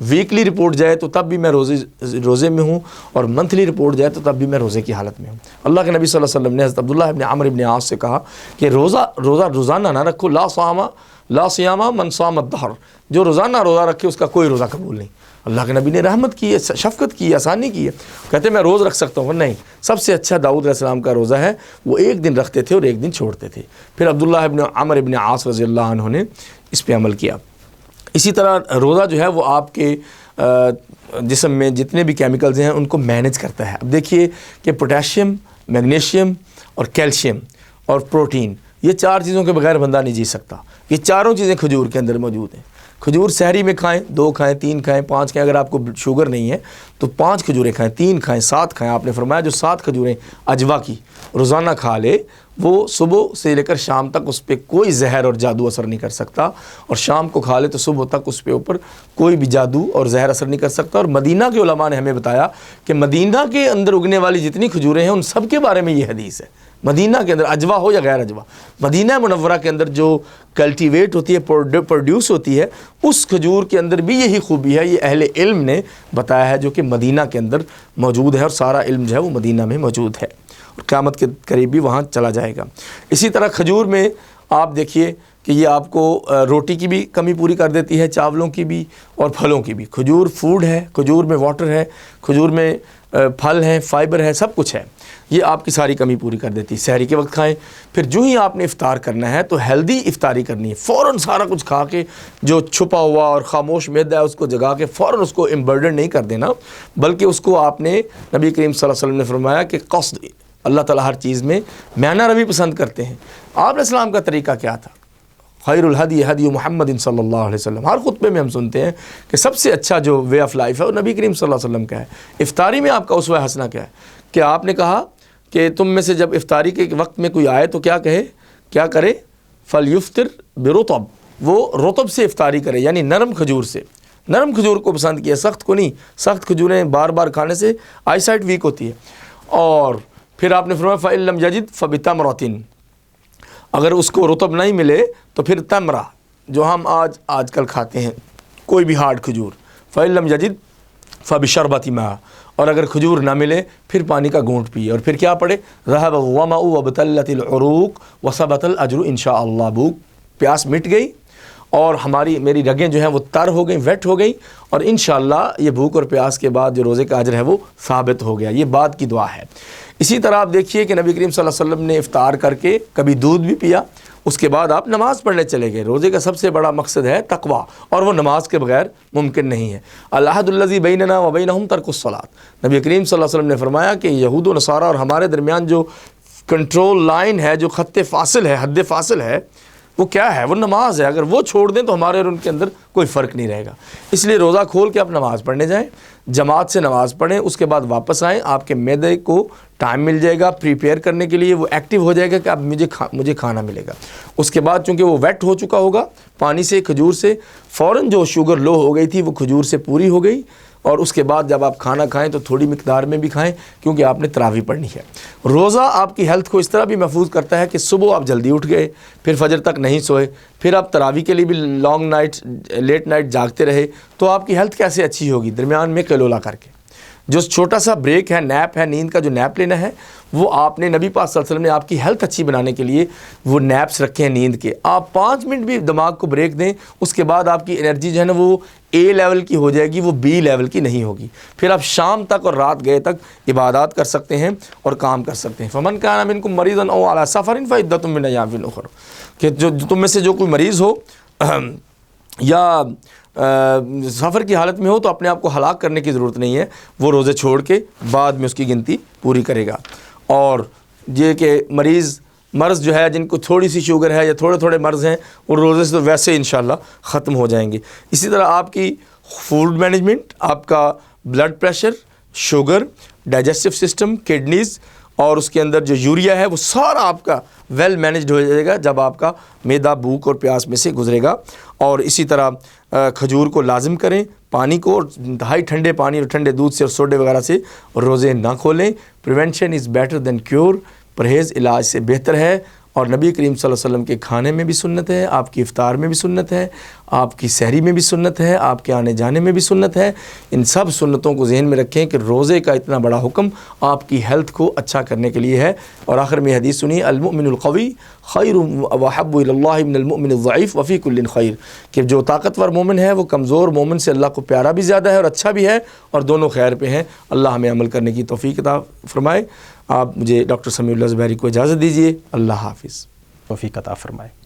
Weekly report جائے تو تب بھی میں روزے میں ہوں، اور منتھلی رپورٹ جائے تو تب بھی میں روزے کی حالت میں ہوں۔ اللہ کے نبی صلی اللہ علیہ وسلم نے حضرت عبداللہ ابن عمرو ابن عاص سے کہا کہ روزانہ نہ رکھو، لا صیامہ من صام الدہر، جو روزانہ روزہ رکھے اس کا کوئی روزہ قبول نہیں۔ اللہ کے نبی نے رحمت کی ہے، شفقت کی ہے، آسانی کی ہے، کہتے میں روز رکھ سکتا ہوں، نہیں، سب سے اچھا داؤد علیہ السلام کا روزہ ہے، وہ ایک دن رکھتے تھے اور ایک دن چھوڑتے تھے۔ پھر عبداللہ ابن عمرو ابن عاص رضی اللہ عنہ نے اس پہ عمل کیا۔ اسی طرح روزہ جو ہے وہ آپ کے جسم میں جتنے بھی کیمیکلز ہیں ان کو مینیج کرتا ہے۔ اب دیکھیے کہ پوٹیشیم، میگنیشیم اور کیلشیم اور پروٹین، یہ 4 چیزوں کے بغیر بندہ نہیں جی سکتا۔ یہ چاروں چیزیں کھجور کے اندر موجود ہیں۔ کھجور سحری میں کھائیں، 2 کھائیں، 3 کھائیں، 5 کھائیں، اگر آپ کو شوگر نہیں ہے تو 5 کھجوریں کھائیں، 3 کھائیں، 7 کھائیں۔ آپ نے فرمایا جو 7 کھجوریں اجوا کی روزانہ کھا لے وہ صبح سے لے کر شام تک اس پہ کوئی زہر اور جادو اثر نہیں کر سکتا، اور شام کو کھا لے تو صبح تک اس پہ اوپر کوئی بھی جادو اور زہر اثر نہیں کر سکتا۔ اور مدینہ کے علماء نے ہمیں بتایا کہ مدینہ کے اندر اگنے والی جتنی کھجوریں ہیں ان سب کے بارے میں یہ حدیث ہے۔ مدینہ کے اندر اجوا ہو یا غیر اجوا، مدینہ منورہ کے اندر جو کلٹیویٹ ہوتی ہے، پروڈیوس ہوتی ہے، اس کھجور کے اندر بھی یہی خوبی ہے، یہ اہل علم نے بتایا ہے، جو کہ مدینہ کے اندر موجود ہے، اور سارا علم جو ہے وہ مدینہ میں موجود ہے، اور قیامت کے قریب بھی وہاں چلا جائے گا۔ اسی طرح کھجور میں آپ دیکھیے کہ یہ آپ کو روٹی کی بھی کمی پوری کر دیتی ہے، چاولوں کی بھی اور پھلوں کی بھی۔ کھجور فوڈ ہے، کھجور میں واٹر ہے، کھجور میں پھل ہیں، فائبر ہے، سب کچھ ہے، یہ آپ کی ساری کمی پوری کر دیتی ہے۔ سحری کے وقت کھائیں، پھر جو ہی آپ نے افطار کرنا ہے تو ہیلدی افطاری کرنی ہے، فوراً سارا کچھ کھا کے جو چھپا ہوا اور خاموش معدہ ہے اس کو جگا کے فوراً اس کو امبرڈن نہیں کر دینا، بلکہ اس کو آپ نے، نبی کریم صلی اللہ علیہ وسلم نے فرمایا کہ قصد، اللہ تعالیٰ ہر چیز میں میانہ روی پسند کرتے ہیں۔ آپ علیہ السلام کا طریقہ کیا تھا؟ خیر الہدی ہدی محمد صلی اللہ علیہ وسلم، ہر خطبے میں ہم سنتے ہیں کہ سب سے اچھا جو وے آف لائف ہے وہ نبی کریم صلی اللہ علیہ وسلم کا ہے۔ افطاری میں آپ کا اسوہ حسنہ کیا ہے؟ کہ آپ نے کہا کہ تم میں سے جب افطاری کے وقت میں کوئی آئے تو کیا کرے؟ فلیفطر برطب، وہ رطب سے افطاری کرے، یعنی نرم کھجور سے۔ نرم کھجور کو پسند کیا، سخت کو نہیں، سخت کھجوریں بار بار کھانے سے آئی سائٹ ویک ہوتی ہے۔ اور پھر آپ نے فرمایا فَإِن لَمْ يَجِدْ فَبِتَمْرَةٍ، اگر اس کو رطب نہیں ملے تو پھر تمرہ، جو ہم آج کل کھاتے ہیں، کوئی بھی ہارڈ کھجور، فَإِن لَمْ يَجِدْ فَبِشَرْبَةِ مَاءٍ، اور اگر کھجور نہ ملے پھر پانی کا گھونٹ پیے، اور پھر کیا پڑھے؟ ذَهَبَ الظَّمَأُ وَابْتَلَّتِ الْعُرُوقُ وَثَبَتَ الْأَجْرُ إِن شاء اللہ، بھوک پیاس مٹ گئی اور میری رگیں جو ہیں وہ تر ہو گئیں، ویٹ ہو گئیں، اور انشاءاللہ یہ بھوک اور پیاس کے بعد جو روزے کا اجر ہے وہ ثابت ہو گیا۔ یہ بعد کی دعا ہے۔ اسی طرح آپ دیکھیے کہ نبی کریم صلی اللہ علیہ وسلم نے افطار کر کے کبھی دودھ بھی پیا، اس کے بعد آپ نماز پڑھنے چلے گئے۔ روزے کا سب سے بڑا مقصد ہے تقویٰ، اور وہ نماز کے بغیر ممکن نہیں ہے۔ العہد الذی بیننا وبینہم ترک الصلاۃ، نبی کریم صلی اللہ علیہ وسلم نے فرمایا کہ یہود و نصارہ اور ہمارے درمیان جو کنٹرول لائن ہے، جو خط فاصل ہے، حد فاصل ہے، وہ کیا ہے؟ وہ نماز ہے۔ اگر وہ چھوڑ دیں تو ہمارے اور ان کے اندر کوئی فرق نہیں رہے گا۔ اس لیے روزہ کھول کے آپ نماز پڑھنے جائیں، جماعت سے نماز پڑھیں، اس کے بعد واپس آئیں، آپ کے معدے کو ٹائم مل جائے گا پریپیئر کرنے کے لیے، وہ ایکٹیو ہو جائے گا کہ اب مجھے کھانا ملے گا۔ اس کے بعد چونکہ وہ ویٹ ہو چکا ہوگا پانی سے، کھجور سے، فوراً جو شوگر لو ہو گئی تھی وہ کھجور سے پوری ہو گئی، اور اس کے بعد جب آپ کھانا کھائیں تو تھوڑی مقدار میں بھی کھائیں، کیونکہ آپ نے تراویح پڑھنی ہے۔ روزہ آپ کی ہیلتھ کو اس طرح بھی محفوظ کرتا ہے کہ صبح آپ جلدی اٹھ گئے، پھر فجر تک نہیں سوئے، پھر آپ تراویح کے لیے بھی لیٹ نائٹ جاگتے رہے، تو آپ کی ہیلتھ کیسے اچھی ہوگی؟ درمیان میں قیلولہ کر کے جو چھوٹا سا بریک ہے، نیپ ہے، نیند کا جو نیپ لینا ہے، وہ آپ نے، نبی پاک صلی اللہ علیہ وسلم نے آپ کی ہیلتھ اچھی بنانے کے لیے وہ نیپس رکھے ہیں نیند کے۔ آپ 5 منٹ بھی دماغ کو بریک دیں، اس کے بعد آپ کی انرجی جو ہے نا وہ A لیول کی ہو جائے گی، وہ B لیول کی نہیں ہوگی۔ پھر آپ شام تک اور رات گئے تک عبادات کر سکتے ہیں اور کام کر سکتے ہیں۔ فَمَنْ كَانَ مِنْكُمْ مَرِيضًا أَوْ عَلَىٰ سَفَرٍ فَعِدَّةٌ مِّنْ أَيَّامٍ أُخَرَ، کہ جو تم میں سے جو کوئی مریض ہو یا سفر کی حالت میں ہو تو اپنے آپ کو ہلاک کرنے کی ضرورت نہیں ہے، وہ روزے چھوڑ کے بعد میں اس کی گنتی پوری کرے گا۔ اور یہ کہ مرض جو ہے، جن کو تھوڑی سی شوگر ہے یا تھوڑے مرض ہیں، وہ روزے سے تو ویسے انشاءاللہ ختم ہو جائیں گے۔ اسی طرح آپ کی فوڈ مینجمنٹ، آپ کا blood pressure, sugar, digestive system, kidneys, اور اس کے اندر جو یوریا ہے، وہ سارا آپ کا ویل مینجڈ ہو جائے گا جب آپ کا معدہ بھوک اور پیاس میں سے گزرے گا۔ اور اسی طرح کھجور کو لازم کریں، پانی کو، اور انتہائی ٹھنڈے پانی اور ٹھنڈے دودھ سے اور سوڈے وغیرہ سے روزے نہ کھولیں۔ Prevention is better than cure, پرہیز علاج سے بہتر ہے، اور نبی کریم صلی اللہ علیہ وسلم کے کھانے میں بھی سنت ہے، آپ کی افطار میں بھی سنت ہے، آپ کی سحری میں بھی سنت ہے، آپ کے آنے جانے میں بھی سنت ہے۔ ان سب سنتوں کو ذہن میں رکھیں کہ روزے کا اتنا بڑا حکم آپ کی ہیلتھ کو اچھا کرنے کے لیے ہے۔ اور آخر میں حدیث سنی، المؤمن القوی خیر واحب الی اللہ من المؤمن الضعیف وفی کل خیر، کہ جو طاقتور مومن ہے وہ کمزور مومن سے اللہ کو پیارا بھی زیادہ ہے اور اچھا بھی ہے، اور دونوں خیر پہ ہیں۔ اللہ ہمیں عمل کرنے کی توفیق عطا فرمائے۔ آپ مجھے ڈاکٹر سمیع اللہ زبیری کو اجازت دیجیے۔ اللہ حافظ۔ توفیق عطا فرمائے۔